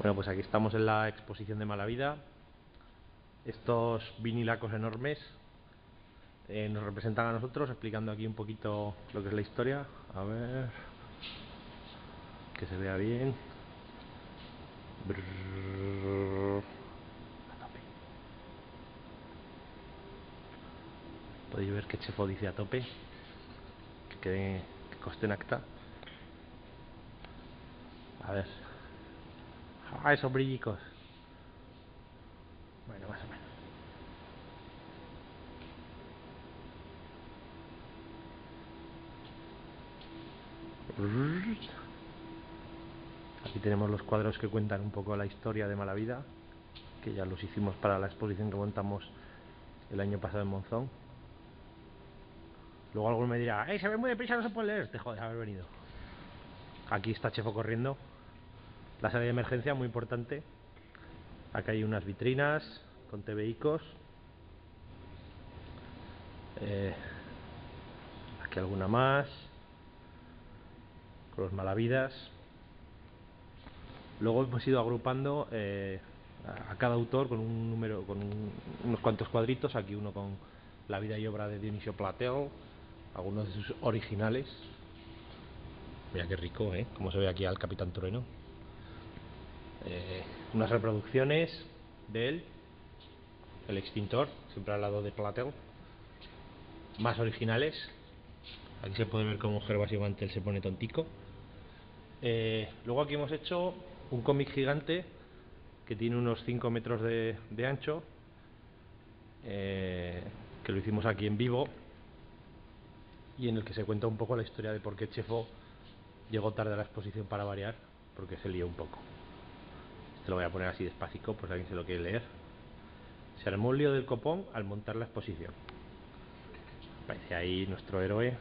Bueno, pues aquí estamos en la exposición de Malavida. Estos vinilacos enormes nos representan a nosotros, explicando aquí un poquito lo que es la historia. A ver, que se vea bien. Brrr. A tope. Podéis ver que Chefo dice a tope, que conste en acta. A ver. ¡Ah, esos brillicos! Bueno, más o menos. Aquí tenemos los cuadros que cuentan un poco la historia de Malavida, que ya los hicimos para la exposición que montamos el año pasado en Monzón. Luego alguno me dirá, ¡ay, se ve muy deprisa, no se puede leer! Te jodes haber venido. Aquí está Chefo corriendo. La salida de emergencia, muy importante. Aquí hay unas vitrinas con TVIcos. Aquí alguna más. Con los Malavidas. Luego hemos ido agrupando a cada autor con un número, con unos cuantos cuadritos. Aquí uno con la vida y obra de Dionisio Platel, algunos de sus originales. Mira qué rico, como se ve aquí al Capitán Trueno. Unas reproducciones de él, el extintor, siempre al lado de Platel. Más originales. Aquí se puede ver cómo Gervasio Mantel se pone tontico. Luego aquí hemos hecho un cómic gigante que tiene unos 5 metros de ancho, que lo hicimos aquí en vivo, y en el que se cuenta un poco la historia de por qué Chefo llegó tarde a la exposición, para variar, porque se lió un poco. Este lo voy a poner así despacito por si alguien se lo quiere leer. Se armó un lío del copón al montar la exposición. Aparece ahí nuestro héroe,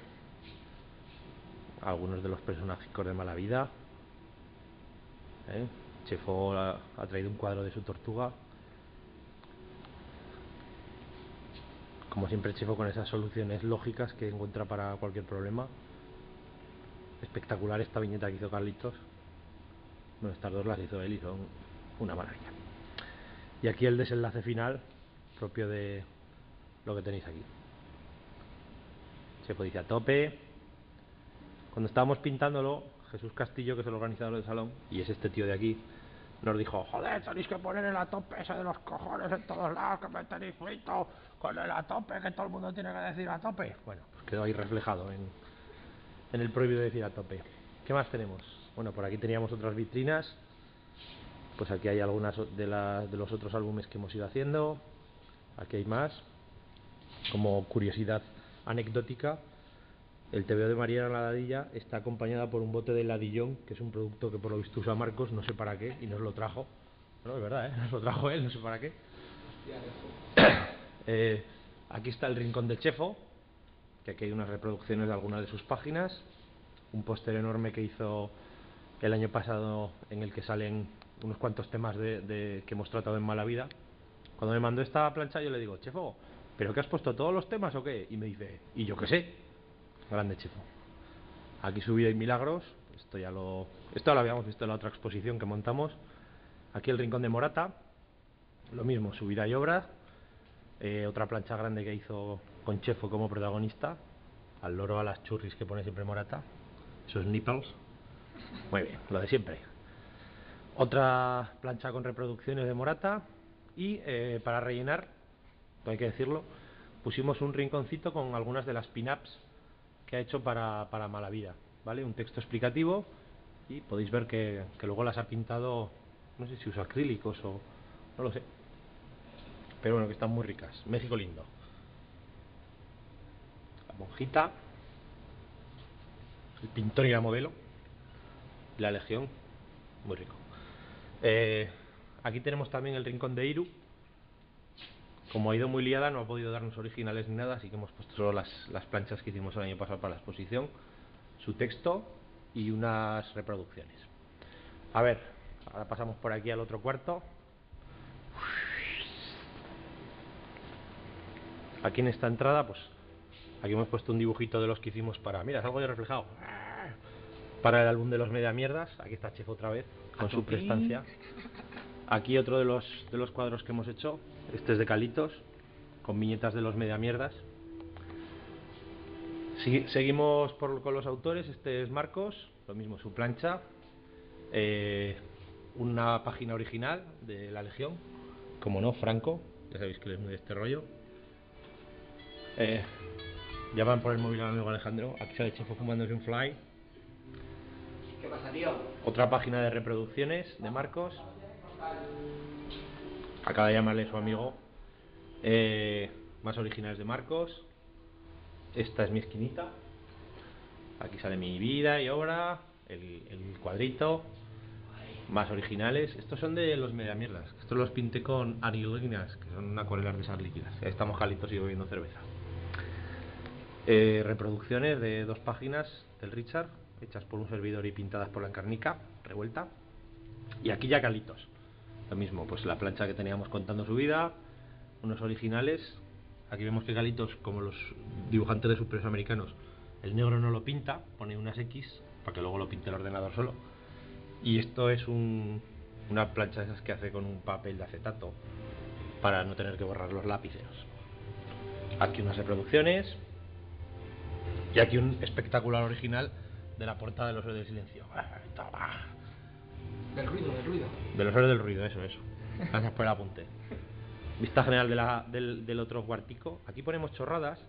algunos de los personajes de Malavida. Chefo ha traído un cuadro de su tortuga. Como siempre, Chefo con esas soluciones lógicas que encuentra para cualquier problema. Espectacular esta viñeta que hizo Carlitos. Bueno, estas dos las hizo él y son una maravilla. Y aquí el desenlace final, propio de lo que tenéis aquí. Chefo dice a tope. Cuando estábamos pintándolo, Jesús Castillo, que es el organizador del salón, y es este tío de aquí, nos dijo, joder, tenéis que poner el a tope ese de los cojones en todos lados, que me tenéis frito con el a tope, que todo el mundo tiene que decir a tope. Bueno, pues quedó ahí reflejado en el prohibido decir a tope. ¿Qué más tenemos? Bueno, por aquí teníamos otras vitrinas. Pues aquí hay algunas de los otros álbumes que hemos ido haciendo. Aquí hay más. Como curiosidad anecdótica, el TVO de Mariana Ladadilla está acompañada por un bote de ladillón, que es un producto que por lo visto usa Marcos, no sé para qué, y nos lo trajo. Bueno, es verdad, nos lo trajo él, no sé para qué. Aquí está el rincón de Chefo, que aquí hay unas reproducciones de algunas de sus páginas. Un póster enorme que hizo el año pasado, en el que salen unos cuantos temas que hemos tratado en Malavida. Cuando me mandó esta plancha, yo le digo, Chefo, ¿pero qué has puesto, todos los temas o qué? Y me dice, ¿y yo qué sé? Grande Chefo. Aquí su vida y milagros. Esto ya lo habíamos visto en la otra exposición que montamos. Aquí el rincón de Morata, lo mismo, su vida y obra. Otra plancha grande que hizo con Chefo como protagonista, al loro, a las churris que pone siempre Morata, esos nipples. Muy bien, lo de siempre. Otra plancha con reproducciones de Morata. Y para rellenar, hay que decirlo, pusimos un rinconcito con algunas de las pin-ups que ha hecho para Malavida, ¿vale? Un texto explicativo, y podéis ver que luego las ha pintado, no sé si usa acrílicos o no lo sé, pero bueno, que están muy ricas. México lindo. La monjita, el pintor y la modelo, la legión, muy rico. Aquí tenemos también el rincón de Iru. Como ha ido muy liada, no ha podido darnos originales ni nada, así que hemos puesto solo las planchas que hicimos el año pasado para la exposición, su texto y unas reproducciones. A ver, ahora pasamos por aquí al otro cuarto. Aquí en esta entrada, pues aquí hemos puesto un dibujito de los que hicimos para... Mira, es algo ya reflejado. para el álbum de los media mierdas. Aquí está Chef otra vez con su prestancia. Aquí otro de los cuadros que hemos hecho. Este es de Calitos, con viñetas de los media mierdas. Seguimos con los autores. Este es Marcos, lo mismo, su plancha. Una página original de La Legión, como no, Franco, ya sabéis que él es muy de este rollo. Llaman por el móvil al amigo Alejandro. Aquí sale Chefo fumándose un fly. ¿Qué pasa, tío? Otra página de reproducciones de Marcos. Acaba de llamarle su amigo. Más originales de Marcos. Esta es mi esquinita. Aquí sale mi vida y obra. El cuadrito. Más originales. Estos son de los media mierdas. Estos los pinté con aerolíneas, que son acuarelas de esas líquidas. Ahí estamos Jalitos y bebiendo cerveza. Reproducciones de 2 páginas del Richard, hechas por un servidor y pintadas por la Encarnica, revuelta. Y aquí ya Calitos. Lo mismo, pues la plancha que teníamos contando su vida, unos originales. Aquí vemos que Calitos, como los dibujantes de superhéroes americanos, el negro no lo pinta, pone unas X para que luego lo pinte el ordenador solo. Y esto es una plancha de esas que hace con un papel de acetato para no tener que borrar los lápiceros. Aquí unas reproducciones. Y aquí un espectacular original de la portada de Los Héroes del Silencio. Del ruido. De Los Héroes del Ruido, eso. Gracias por el apunte. Vista general del otro cuartico. Aquí ponemos chorradas.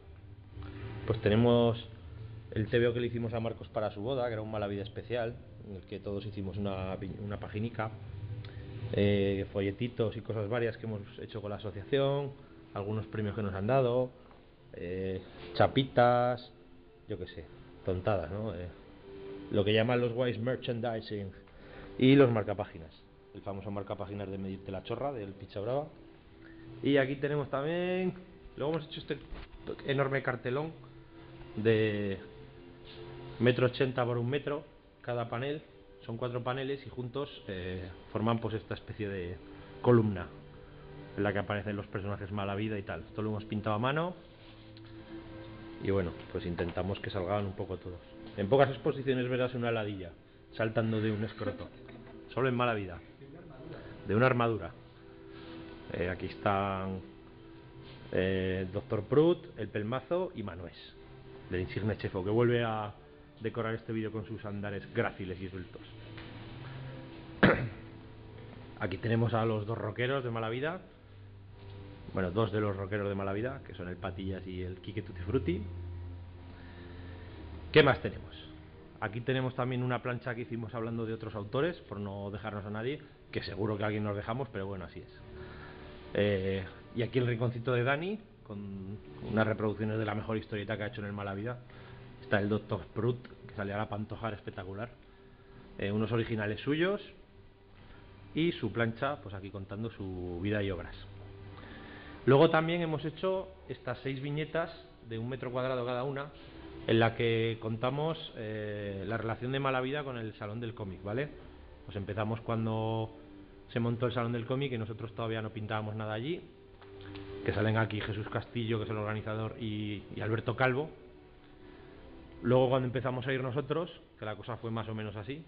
Pues tenemos el TVO que le hicimos a Marcos para su boda, que era un Mala Vida especial, en el que todos hicimos una paginica. Folletitos y cosas varias que hemos hecho con la asociación. Algunos premios que nos han dado. Chapitas, yo qué sé, tontadas, ¿no? Lo que llaman los wise merchandising. Y los marcapáginas, el famoso marcapáginas de Medirte la Chorra, del Picha Brava. Y aquí tenemos también, luego hemos hecho este enorme cartelón de 1,80 m por 1 metro cada panel. Son 4 paneles y juntos forman pues esta especie de columna en la que aparecen los personajes Mala Vida y tal. Esto lo hemos pintado a mano. Y bueno, pues intentamos que salgan un poco todos. En pocas exposiciones verás una ladilla saltando de un escroto. Solo en Mala Vida. De una armadura. Aquí están Dr. Prut, el Pelmazo y Manués, del insigne Chefo, que vuelve a decorar este vídeo con sus andares gráciles y sueltos. Aquí tenemos a los 2 rockeros de Mala Vida. Bueno, 2 de los rockeros de Mala Vida, que son el Patillas y el Quique Tutti Frutti. ¿Qué más tenemos? Aquí tenemos también una plancha que hicimos hablando de otros autores, por no dejarnos a nadie, que seguro que a alguien nos dejamos, pero bueno, así es. Y aquí el rinconcito de Dani, con unas reproducciones de la mejor historieta que ha hecho en el Mala Vida. Está el Dr. Prut, que sale a la pantojar espectacular. Unos originales suyos. Y su plancha, pues aquí contando su vida y obras. Luego también hemos hecho estas 6 viñetas de 1 metro cuadrado cada una, en la que contamos la relación de Mala Vida con el Salón del Cómic, ¿vale? Pues empezamos cuando se montó el Salón del Cómic y nosotros todavía no pintábamos nada allí, que salen aquí Jesús Castillo, que es el organizador, y Alberto Calvo. Luego cuando empezamos a ir nosotros, que la cosa fue más o menos así.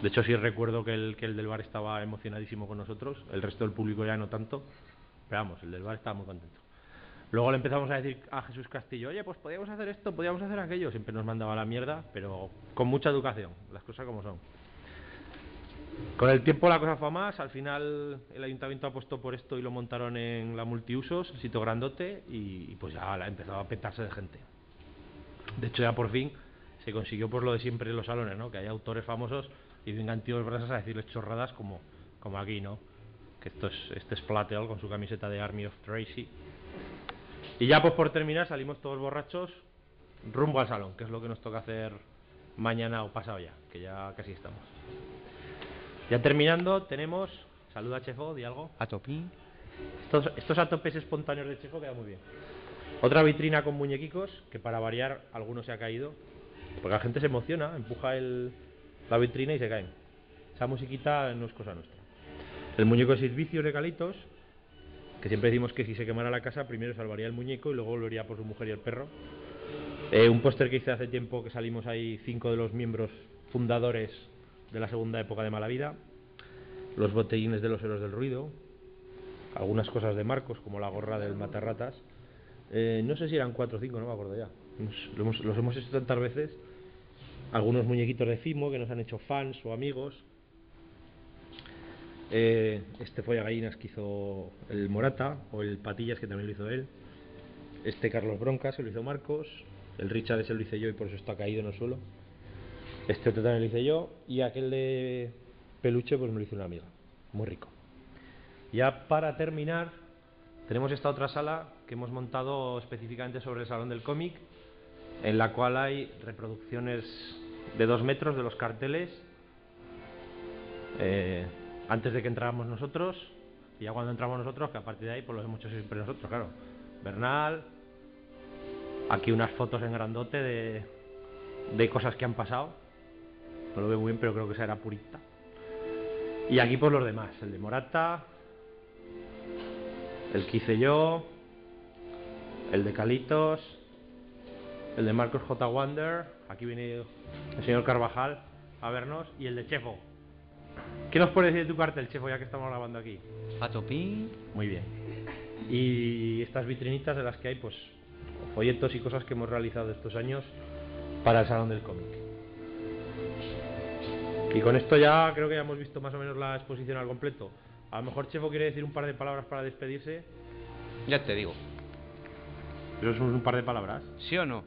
De hecho sí recuerdo que el del bar estaba emocionadísimo con nosotros, el resto del público ya no tanto, pero vamos, el del bar estaba muy contento. Luego le empezamos a decir a Jesús Castillo, oye, pues podíamos hacer esto, podíamos hacer aquello. Siempre nos mandaba la mierda, pero con mucha educación, las cosas como son. Con el tiempo la cosa fue a más. Al final el ayuntamiento apostó por esto y lo montaron en la multiusos, sitio grandote, y pues ya empezaba a petarse de gente. De hecho ya por fin se consiguió por lo de siempre en los salones, ¿no? Que haya autores famosos y vengan tíos brasas a decirles chorradas como aquí, ¿no? Que este es Platel con su camiseta de Army of Tracy. Y ya pues por terminar salimos todos borrachos rumbo al salón, que es lo que nos toca hacer mañana o pasado ya, que ya casi estamos. Ya terminando tenemos, saluda Chefo, di algo. A topín. Estos atopes espontáneos de Chefo quedan muy bien. Otra vitrina con muñequicos, que para variar alguno se ha caído, porque la gente se emociona, empuja la vitrina y se caen. Esa musiquita no es cosa nuestra. El muñeco de servicios de Calitos, que siempre decimos que si se quemara la casa primero salvaría el muñeco y luego volvería por su mujer y el perro. Un póster que hice hace tiempo, que salimos ahí 5 de los miembros fundadores de la segunda época de Malavida. Los botellines de los héroes del ruido. Algunas cosas de Marcos, como la gorra del matarratas. No sé si eran 4 o 5, no me acuerdo ya. Los hemos hecho tantas veces. Algunos muñequitos de Fimo que nos han hecho fans o amigos. Este Follagallinas que hizo el Morata, o el Patillas que también lo hizo él. Este Carlos Broncas que lo hizo Marcos. El Richard ese lo hice yo y por eso está caído en el suelo. Este otro también lo hice yo. Y aquel de peluche pues me lo hizo una amiga. Muy rico. Ya para terminar, tenemos esta otra sala que hemos montado específicamente sobre el Salón del Cómic, en la cual hay reproducciones de 2 metros de los carteles antes de que entráramos nosotros, y ya cuando entramos nosotros, que a partir de ahí pues lo hemos hecho siempre nosotros, claro. Bernal, aquí unas fotos en grandote de cosas que han pasado, no lo veo muy bien pero creo que esa era purita. Y aquí pues los demás, el de Morata, el que hice yo, el de Calitos, el de Marcos J. Wander, aquí viene el señor Carvajal a vernos, y el de Chefo. ¿Qué nos puedes decir de tu cartel, Chefo, ya que estamos grabando aquí? A topín. Muy bien. Y estas vitrinitas de las que hay, pues, folletos y cosas que hemos realizado estos años para el Salón del Cómic. Y con esto ya creo que ya hemos visto más o menos la exposición al completo. A lo mejor Chefo quiere decir un par de palabras para despedirse. Ya te digo. Pero son un par de palabras. ¿Sí o no?